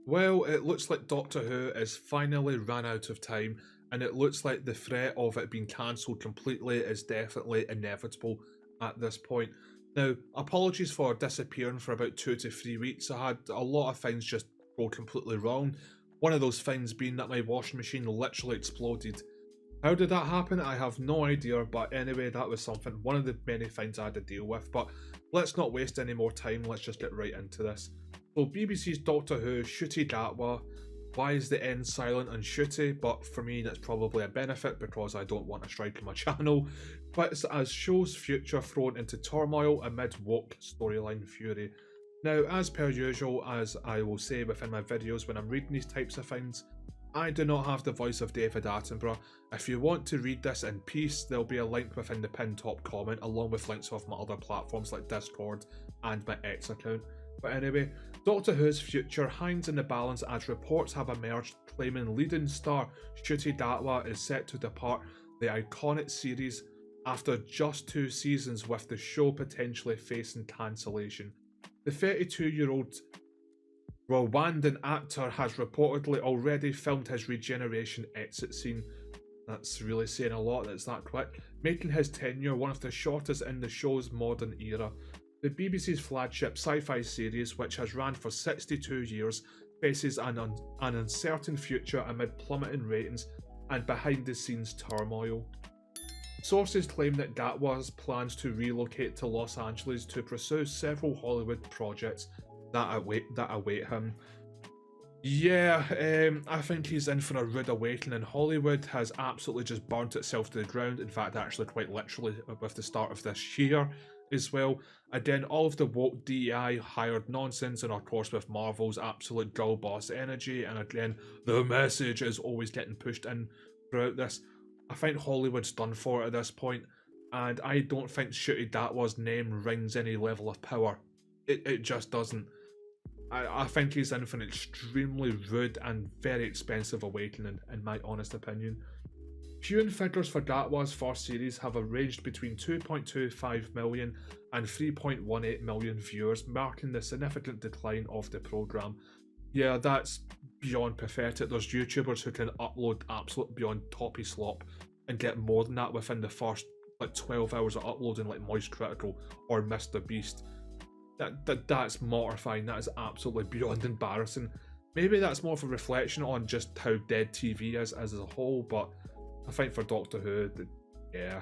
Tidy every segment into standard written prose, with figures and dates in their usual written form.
Well, it looks like Doctor Who has finally ran out of time, and it looks like the threat of it being cancelled completely is definitely inevitable at this point. Now, apologies for disappearing for about 2 to 3 weeks. I had a lot of things just go completely wrong. One of those things being that my washing machine literally exploded. How did that happen? I have no idea, but anyway, that was one of the many things I had to deal with. But let's not waste any more time, let's just get right into this. So BBC's Doctor Who, Ncuti Gutwa. Why is the end silent on Ncuti? But for me, that's probably a benefit because I don't want a strike on my channel. But it's as show's future thrown into turmoil amid woke storyline fury. Now, as per usual, as I will say within my videos when I'm reading these types of things, I do not have the voice of David Attenborough. If you want to read this in peace, there'll be a link within the pinned top comment, along with links of my other platforms like Discord and my X account. But anyway, Doctor Who's future hangs in the balance as reports have emerged claiming leading star Ncuti Gutwa is set to depart the iconic series after just 2 seasons, with the show potentially facing cancellation. The 32-year-old Rwandan actor has reportedly already filmed his regeneration exit scene. That's really saying a lot, that's that quick, making his tenure one of the shortest in the show's modern era. The BBC's flagship sci-fi series, which has ran for 62 years, faces an uncertain future amid plummeting ratings and behind-the-scenes turmoil. Sources claim that Gutwa plans to relocate to Los Angeles to pursue several Hollywood projects that await him. Yeah, I think he's in for a rude awakening. Hollywood has absolutely just burnt itself to the ground. In fact, actually quite literally with the start of this year as well. Again, all of the woke DEI hired nonsense, and of course with Marvel's absolute girl boss energy, and again, the message is always getting pushed in throughout this. I think Hollywood's done for it at this point, and I don't think Ncuti Gutwa's name rings any level of power. It just doesn't. I think he's in for an extremely rude and very expensive awakening, in my honest opinion. Viewing figures for Gutwa's first series have ranged between 2.25 million and 3.18 million viewers, marking the significant decline of the programme. Yeah, that's beyond pathetic. There's YouTubers who can upload absolute beyond toppy slop and get more than that within the first 12 hours of uploading, like Moist Critical or Mr. Beast. That's mortifying. That is absolutely beyond embarrassing. Maybe that's more of a reflection on just how dead TV is as a whole, but I think for Doctor Who, yeah.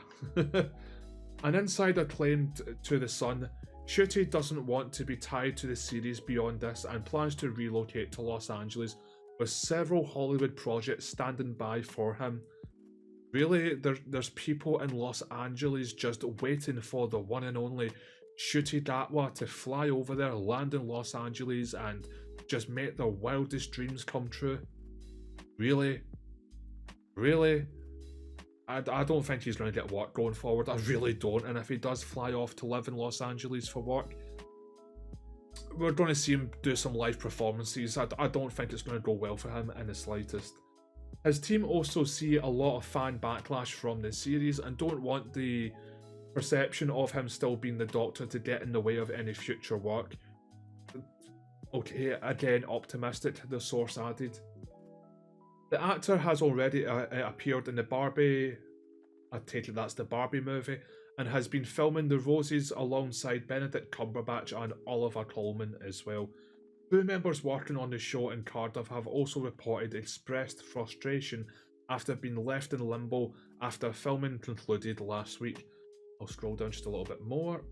An insider claimed to The Sun, Ncuti doesn't want to be tied to the series beyond this and plans to relocate to Los Angeles, with several Hollywood projects standing by for him. Really, there's people in Los Angeles just waiting for the one and only Ncuti Gutwa to fly over there, land in Los Angeles, and just make their wildest dreams come true. Really? Really? I don't think he's going to get work going forward. I really don't. And if he does fly off to live in Los Angeles for work, we're going to see him do some live performances. I don't think it's going to go well for him in the slightest. His team also see a lot of fan backlash from the series and don't want the perception of him still being the Doctor to get in the way of any future work. Okay, again, optimistic, the source added. The actor has already appeared in the Barbie, I take it that's the Barbie movie, and has been filming The Roses alongside Benedict Cumberbatch and Oliver Coleman as well. Crew members working on the show in Cardiff have also reported expressed frustration after being left in limbo after filming concluded last week. I'll scroll down just a little bit more.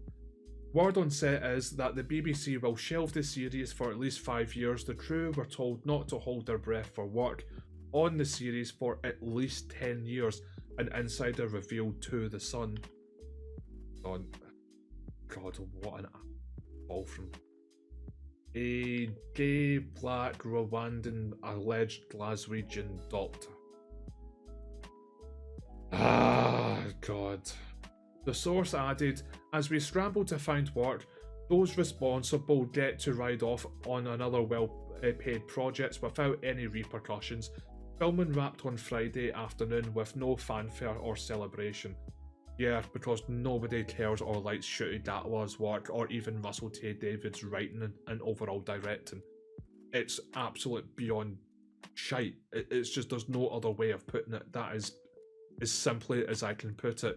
Word on set is that the BBC will shelve the series for at least 5 years. The crew were told not to hold their breath for work on the series for at least 10 years, an insider revealed to The Sun. God, what an fall from a gay black Rwandan alleged Glaswegian doctor. Ah, God. The source added, as we scramble to find work, those responsible get to ride off on another well-paid projects without any repercussions. Filming wrapped on Friday afternoon with no fanfare or celebration. Yeah, because nobody cares or likes Ncuti Gutwa's work or even Russell T Davies' writing and overall directing. it's absolute beyond shite. It's just, there's no other way of putting it. That is as simply as I can put it.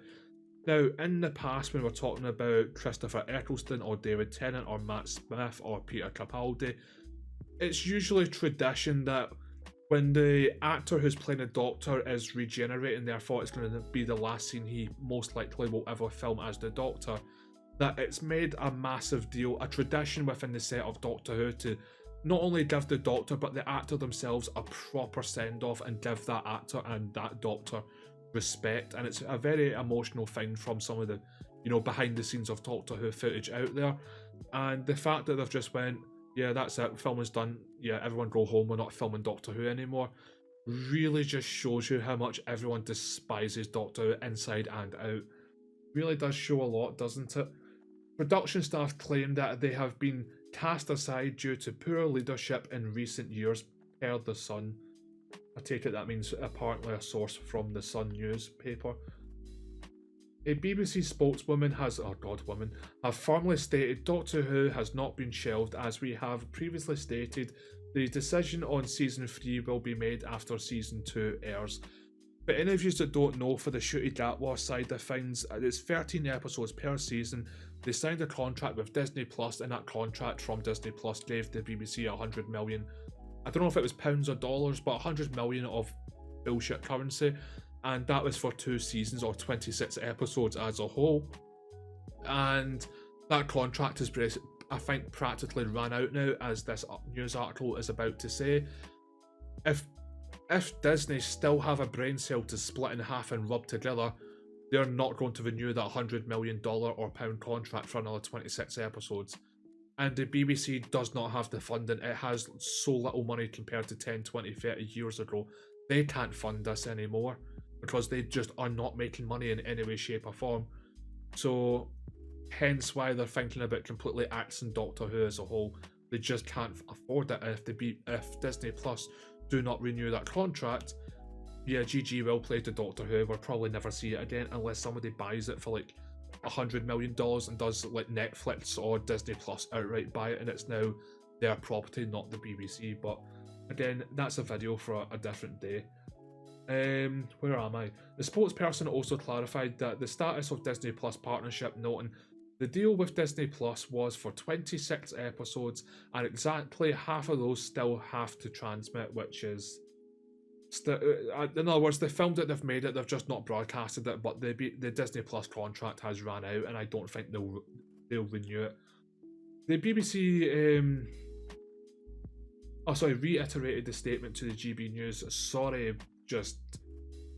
Now, in the past, when we're talking about Christopher Eccleston or David Tennant or Matt Smith or Peter Capaldi, it's usually tradition that when the actor who's playing a doctor is regenerating, therefore it's going to be the last scene he most likely will ever film as the Doctor, that it's made a massive deal, a tradition within the set of Doctor Who to not only give the Doctor but the actor themselves a proper send-off and give that actor and that Doctor respect. And it's a very emotional thing from some of the, you know, behind the scenes of Doctor Who footage out there. And the fact that they've just went, yeah, that's it, film is done, yeah, everyone go home, we're not filming Doctor Who anymore, really just shows you how much everyone despises Doctor Who inside and out. Really does show a lot, doesn't it? Production staff claim that they have been cast aside due to poor leadership in recent years, per The Sun. I take it that means apparently a source from the Sun newspaper. A BBC spokeswoman have firmly stated Doctor Who has not been shelved. As we have previously stated, the decision on Season 3 will be made after Season 2 airs. For any of you that don't know, for the Ncuti Gutwa side of things, it's 13 episodes per season. They signed a contract with Disney Plus, and that contract from Disney Plus gave the BBC 100 million. I don't know if it was pounds or dollars, but 100 million of bullshit currency. And that was for 2 seasons or 26 episodes as a whole. And that contract is, I think, practically run out now, as this news article is about to say. If Disney still have a brain cell to split in half and rub together, they're not going to renew that $100 million or pound contract for another 26 episodes. And the BBC does not have the funding. It has so little money compared to 10, 20, 30 years ago. They can't fund this anymore because they just are not making money in any way, shape or form. So hence why they're thinking about completely axing Doctor Who as a whole. They just can't afford it. If Disney Plus do not renew that contract, yeah, GG will play to Doctor Who. We'll probably never see it again unless somebody buys it for like $100 million and does like Netflix or Disney Plus outright buy it, and it's now their property, not the BBC. But again, that's a video for a different day. Where am I? The spokesperson also clarified that the status of Disney Plus partnership, noting the deal with Disney Plus was for 26 episodes, and exactly half of those still have to transmit, which is in other words, they filmed it, they've made it, they've just not broadcasted it. But the Disney Plus contract has ran out, and I don't think they'll renew it. The BBC reiterated the statement to the GB News. Sorry, just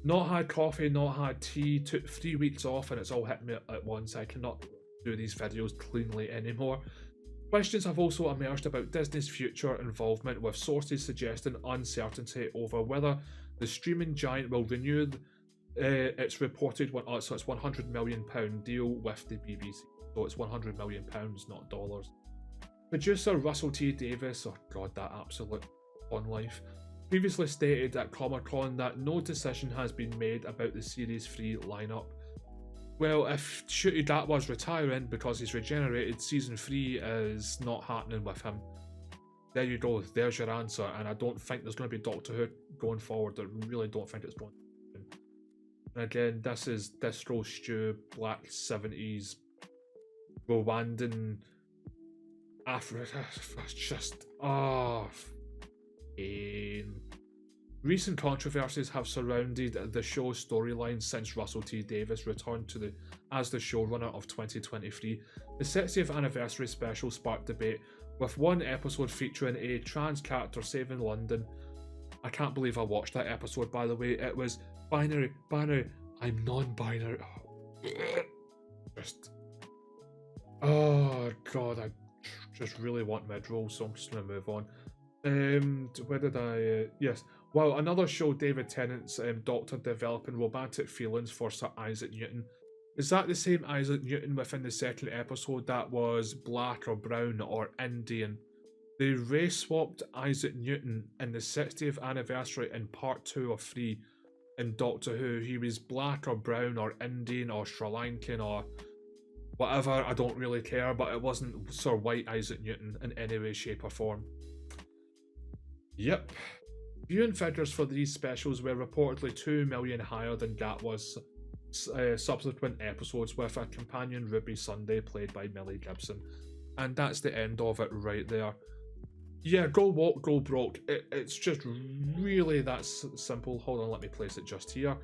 not had coffee, not had tea, took 3 weeks off, and it's all hit me at once. I cannot do these videos cleanly anymore. Questions have also emerged about Disney's future involvement, with sources suggesting uncertainty over whether the streaming giant will renew its reported so it's £100 million deal with the BBC. So it's £100 million, not dollars. Producer Russell T Davis, oh god, that absolute on life, previously stated at Comic-Con that no decision has been made about the Series 3 lineup. Well, if Ncuti Gutwa's retiring because he's regenerated, Season 3 is not happening with him. There you go, there's your answer. And I don't think there's going to be Doctor Who going forward. I really don't think it's going to happen. And again, this is distro stew, black 70s, Rwandan, Africa. It's just, recent controversies have surrounded the show's storyline since Russell T Davis returned as the showrunner of 2023. The 60th anniversary special sparked debate, with one episode featuring a trans character saving London. I can't believe I watched that episode, by the way. It was binary, I'm non-binary. Oh god, I just really want mid-roll, so I'm just going to move on. Where did I... yes. Well, another show, David Tennant's Doctor, developing romantic feelings for Sir Isaac Newton. Is that the same Isaac Newton within the second episode that was black or brown or Indian? They race swapped Isaac Newton in the 60th anniversary in part 2 of 3 in Doctor Who. He was black or brown or Indian or Sri Lankan or whatever, I don't really care, but it wasn't Sir White Isaac Newton in any way, shape or form. Yep. Viewing figures for these specials were reportedly 2 million higher than Gatwa's subsequent episodes, with a companion Ruby Sunday played by Millie Gibson. And that's the end of it right there. Yeah, go woke, go broke. It's just really that simple. Hold on, let me place it just here.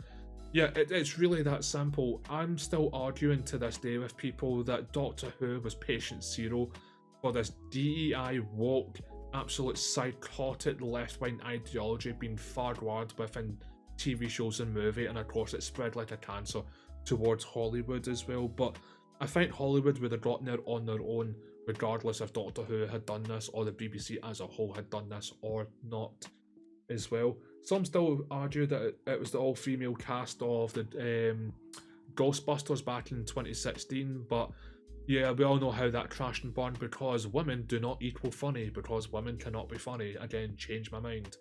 Yeah, it's really that simple. I'm still arguing to this day with people that Doctor Who was patient zero for this DEI woke, absolute psychotic left-wing ideology being forward within TV shows and movie, and of course it spread like a cancer towards Hollywood as well. But I think Hollywood would have gotten there on their own, regardless if Doctor Who had done this or the BBC as a whole had done this or not as well. Some still argue that it was the all-female cast of the Ghostbusters back in 2016, but yeah, we all know how that crashed and burned because women do not equal funny, because women cannot be funny. Again, change my mind.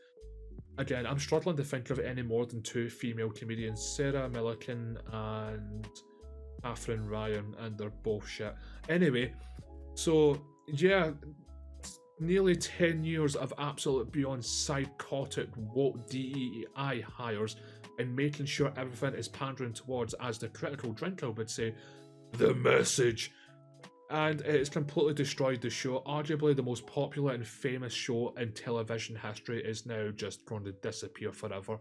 Again, I'm struggling to think of any more than 2 female comedians, Sarah Millican and Catherine Ryan, and they're both shit. Anyway, so yeah, nearly 10 years of absolute beyond psychotic woke DEI hires and making sure everything is pandering towards, as the critical drinker would say, the message. And it's completely destroyed the show. Arguably the most popular and famous show in television history is now just going to disappear forever,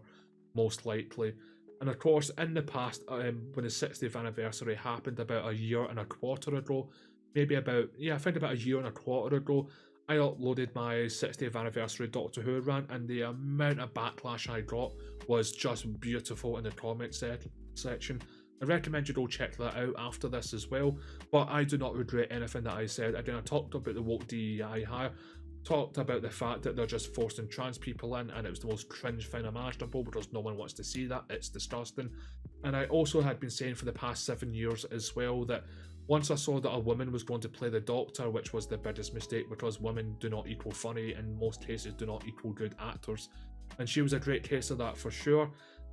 most likely. And of course, in the past, when the 60th anniversary happened about a year and a quarter ago, I think about a year and a quarter ago, I uploaded my 60th anniversary Doctor Who rant, and the amount of backlash I got was just beautiful in the comment section. I recommend you go check that out after this as well, but I do not regret anything that I said. Again, I talked about the woke DEI hire, talked about the fact that they're just forcing trans people in, and it was the most cringe thing imaginable because no one wants to see that. It's disgusting. And I also had been saying for the past 7 years as well that once I saw that a woman was going to play the Doctor, which was the biggest mistake because women do not equal funny, in most cases do not equal good actors, and she was a great case of that for sure.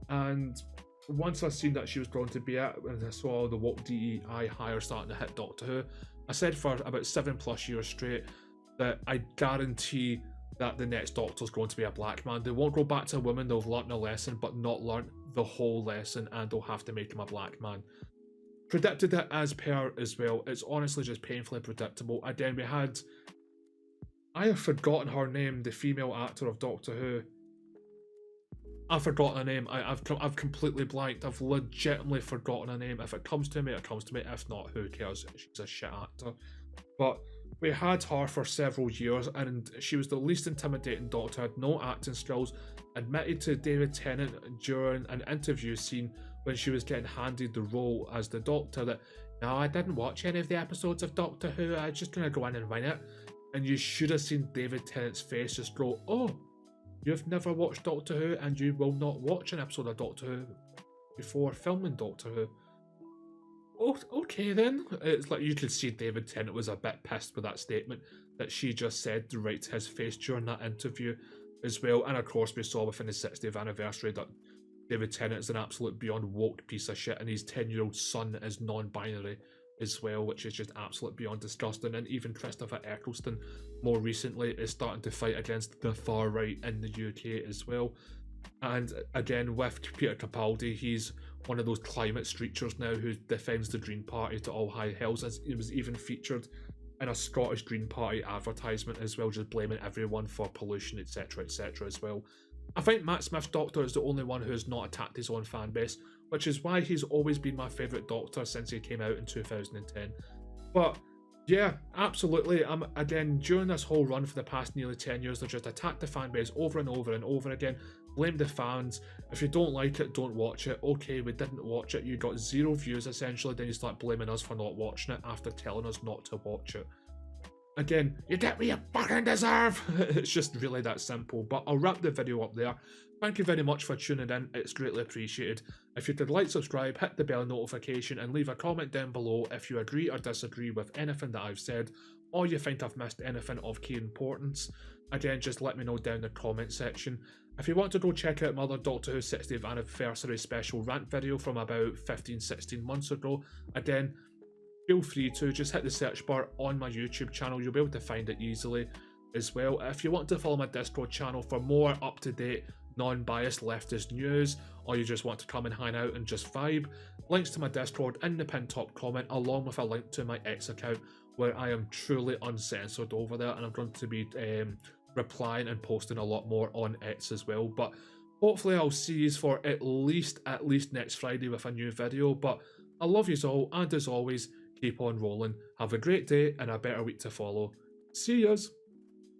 And once I seen that she was going to be it, and I saw the woke DEI hire starting to hit Doctor Who, I said for about 7+ years straight that I guarantee that the next Doctor's going to be a black man. They won't go back to women, they'll have learnt a lesson, but not learnt the whole lesson, and they'll have to make him a black man. Predicted it as per as well. It's honestly just painfully predictable. Again, I have forgotten her name, the female actor of Doctor Who. I've forgotten her name. I've completely blanked. I've legitimately forgotten her name. If it comes to me, it comes to me. If not, who cares? She's a shit actor. But we had her for several years, and she was the least intimidating Doctor, had no acting skills, admitted to David Tennant during an interview scene when she was getting handed the role as the Doctor that, no, I didn't watch any of the episodes of Doctor Who, I was just going to go in and wing it. And you should have seen David Tennant's face just go, oh, you've never watched Doctor Who and you will not watch an episode of Doctor Who before filming Doctor Who. Oh, okay then. It's like you could see David Tennant was a bit pissed with that statement that she just said right to his face during that interview as well. And of course we saw within the 60th anniversary that David Tennant is an absolute beyond woke piece of shit, and his 10-year-old son is non-binary as well, which is just absolute beyond disgusting. And even Christopher Eccleston more recently is starting to fight against the far right in the UK as well. And again, with Peter Capaldi, he's one of those climate streeters now who defends the Green Party to all high hells. He was even featured in a Scottish Green Party advertisement as well, just blaming everyone for pollution, etc, etc as well. I think Matt Smith's Doctor is the only one who has not attacked his own fan base, which is why he's always been my favourite Doctor since he came out in 2010. But yeah, absolutely. Again, during this whole run for the past nearly 10 years, they've just attacked the fan base over and over and over again, blamed the fans. If you don't like it, don't watch it. Okay, we didn't watch it, you got 0 views essentially, then you start blaming us for not watching it after telling us not to watch it. Again, you get what you fucking deserve! It's just really that simple. But I'll wrap the video up there. Thank you very much for tuning in, it's greatly appreciated. If you could like, subscribe, hit the bell notification, and leave a comment down below if you agree or disagree with anything that I've said, or you think I've missed anything of key importance. Again, just let me know down in the comment section. If you want to go check out my other Doctor Who 60th anniversary special rant video from about 15-16 months ago, again, feel free to just hit the search bar on my YouTube channel, you'll be able to find it easily. as well. If you want to follow my Discord channel for more up-to-date, non-biased leftist news, or you just want to come and hang out and just vibe, links to my Discord in the pinned top comment, along with a link to my X account, where I am truly uncensored over there, and I'm going to be replying and posting a lot more on X as well. But hopefully I'll see you for at least next Friday with a new video. But I love yous all, and as always, keep on rolling. Have a great day and a better week to follow. See yous.